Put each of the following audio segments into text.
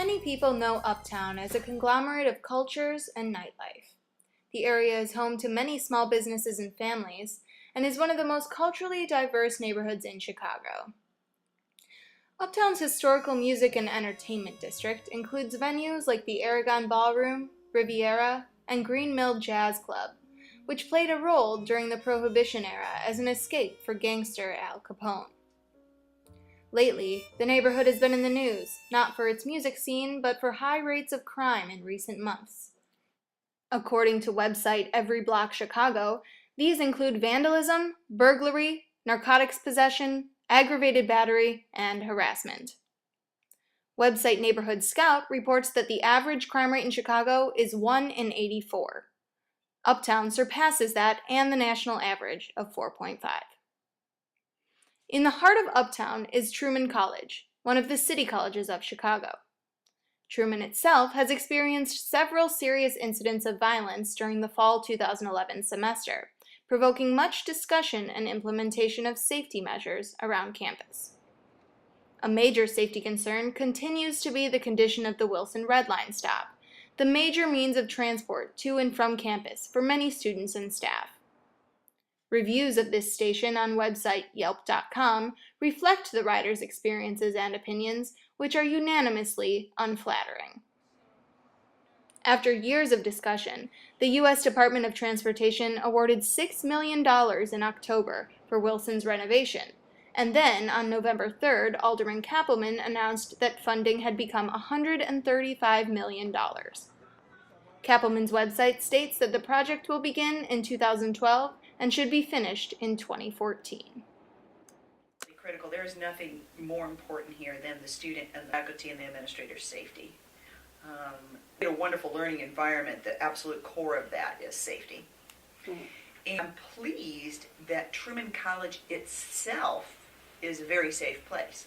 Many people know Uptown as a conglomerate of cultures and nightlife. The area is home to many small businesses and families, and is one of the most culturally diverse neighborhoods in Chicago. Uptown's historical music and entertainment district includes venues like the Aragon Ballroom, Riviera, and Green Mill Jazz Club, which played a role during the Prohibition era as an escape for gangster Al Capone. Lately, the neighborhood has been in the news, not for its music scene, but for high rates of crime in recent months. According to website Every Block Chicago, these include vandalism, burglary, narcotics possession, aggravated battery, and harassment. Website Neighborhood Scout reports that the average crime rate in Chicago is 1 in 84. Uptown surpasses that and the national average of 4.5. In the heart of Uptown is Truman College, one of the city colleges of Chicago. Truman itself has experienced several serious incidents of violence during the fall 2011 semester, provoking much discussion and implementation of safety measures around campus. A major safety concern continues to be the condition of the Wilson Red Line stop, the major means of transport to and from campus for many students and staff. Reviews of this station on website Yelp.com reflect the riders' experiences and opinions, which are unanimously unflattering. After years of discussion, the U.S. Department of Transportation awarded $6 million in October for Wilson's renovation, and then on November 3rd, Alderman Kappelman announced that funding had become $135 million. Kappelman's website states that the project will begin in 2012 and should be finished in 2014. Critical. There is nothing more important here than the student and the faculty and the administrator's safety. A wonderful learning environment, the absolute core of that is safety. Mm-hmm. And I'm pleased that Truman College itself is a very safe place.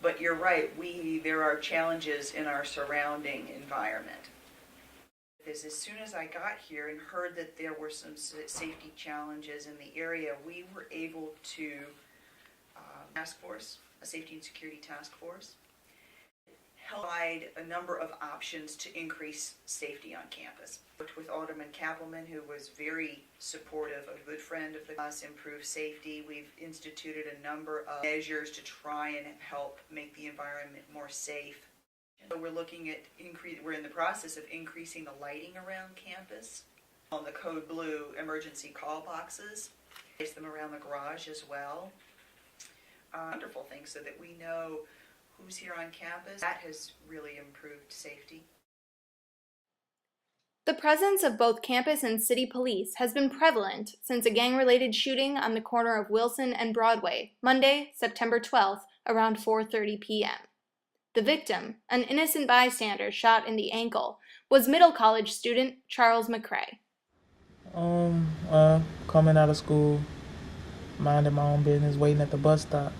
But you're right, there are challenges in our surrounding environment. As soon as I got here and heard that there were some safety challenges in the area, we were able to task force, a safety and security task force, provide a number of options to increase safety on campus. Worked with Alderman Kappelman, who was very supportive, a good friend of the class, improve safety. We've instituted a number of measures to try and help make the environment more safe. So we're looking at we're in the process of increasing the lighting around campus. On the code blue emergency call boxes, place them around the garage as well. Wonderful things so that we know who's here on campus. That has really improved safety. The presence of both campus and city police has been prevalent since a gang-related shooting on the corner of Wilson and Broadway, Monday, September 12th, around 4:30 p.m. The victim, an innocent bystander shot in the ankle, was middle college student Charles McCray. Coming out of school, minding my own business, waiting at the bus stop.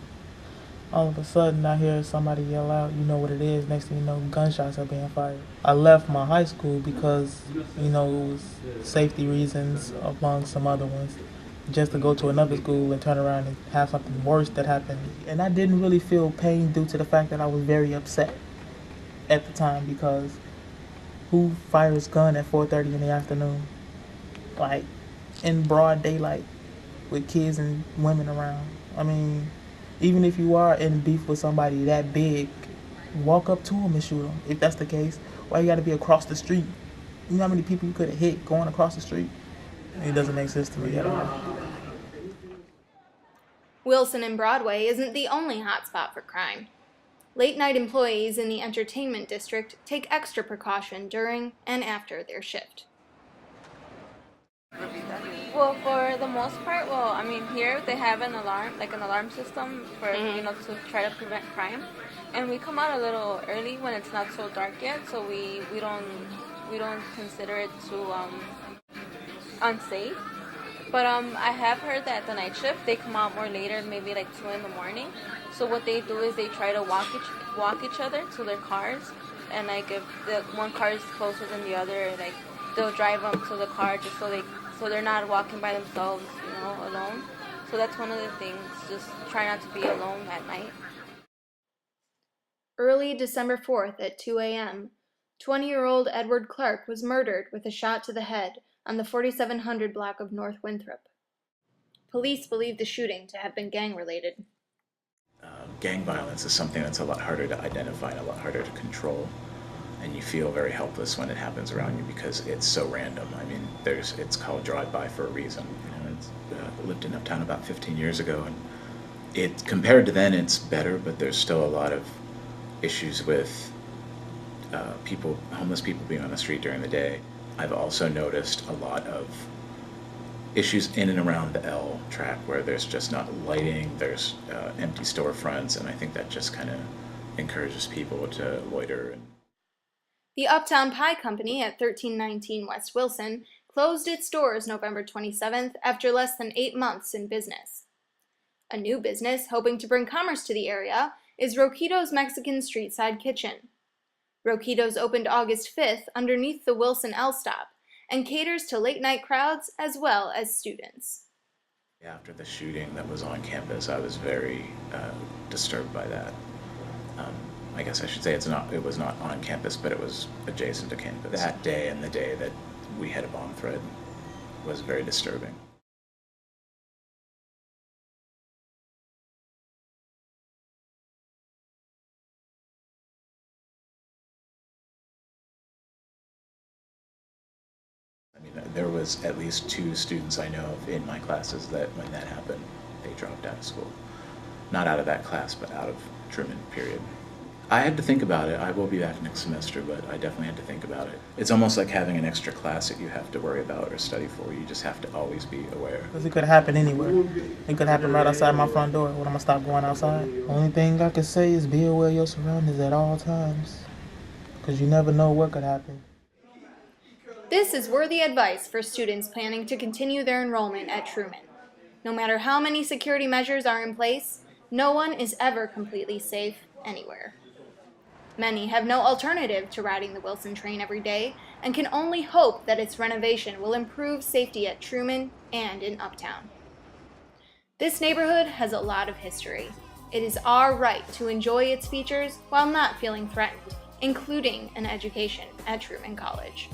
All of a sudden, I hear somebody yell out, you know what it is, next thing you know, gunshots are being fired. I left my high school because, it was safety reasons among some other ones, just to go to another school and turn around and have something worse that happened. And I didn't really feel pain due to the fact that I was very upset at the time, because who fires gun at 4:30 in the afternoon? Like, in broad daylight, with kids and women around. I mean, even if you are in beef with somebody that big, walk up to them and shoot them. If that's the case, why you gotta be across the street? You know how many people you could have hit going across the street? It doesn't make sense to me at all. Wilson and Broadway isn't the only hotspot for crime. Late-night employees in the entertainment district take extra precaution during and after their shift. Well, for the most part, here they have an alarm system for, to try to prevent crime. And we come out a little early when it's not so dark yet, so we don't consider it too unsafe. But I have heard that the night shift, they come out more later, maybe like 2 in the morning. So what they do is they try to walk each other to their cars, and like if the one car is closer than the other, like they'll drive them to the car just so they're not walking by themselves, alone. So that's one of the things, just try not to be alone at night. Early December 4th at 2 a.m., 20-year-old Edward Clark was murdered with a shot to the head on the 4700 block of North Winthrop. Police believe the shooting to have been gang-related. Gang violence is something that's a lot harder to identify and a lot harder to control, and you feel very helpless when it happens around you because it's so random. I mean, it's called drive-by for a reason. I lived in Uptown about 15 years ago, and compared to then, it's better, but there's still a lot of issues with homeless people being on the street during the day. I've also noticed a lot of issues in and around the L track where there's just not lighting, there's empty storefronts, and I think that just kind of encourages people to loiter. The Uptown Pie Company at 1319 West Wilson closed its doors November 27th after less than 8 months in business. A new business hoping to bring commerce to the area is Roquito's Mexican Street Side Kitchen. Roquito's opened August 5th underneath the Wilson L stop and caters to late-night crowds as well as students. After the shooting that was on campus, I was very disturbed by that. I guess I should say it was not on campus, but it was adjacent to campus. That day and the day that we had a bomb threat was very disturbing. I mean, there was at least 2 students I know of in my classes that when that happened, they dropped out of school. Not out of that class, but out of Truman, period. I had to think about it. I will be back next semester, but I definitely had to think about it. It's almost like having an extra class that you have to worry about or study for. You just have to always be aware. Because it could happen anywhere. It could happen right outside my front door when I'm going to stop going outside. Only thing I can say is be aware of your surroundings at all times. Because you never know what could happen. This is worthy advice for students planning to continue their enrollment at Truman. No matter how many security measures are in place, no one is ever completely safe anywhere. Many have no alternative to riding the Wilson train every day and can only hope that its renovation will improve safety at Truman and in Uptown. This neighborhood has a lot of history. It is our right to enjoy its features while not feeling threatened, including an education at Truman College.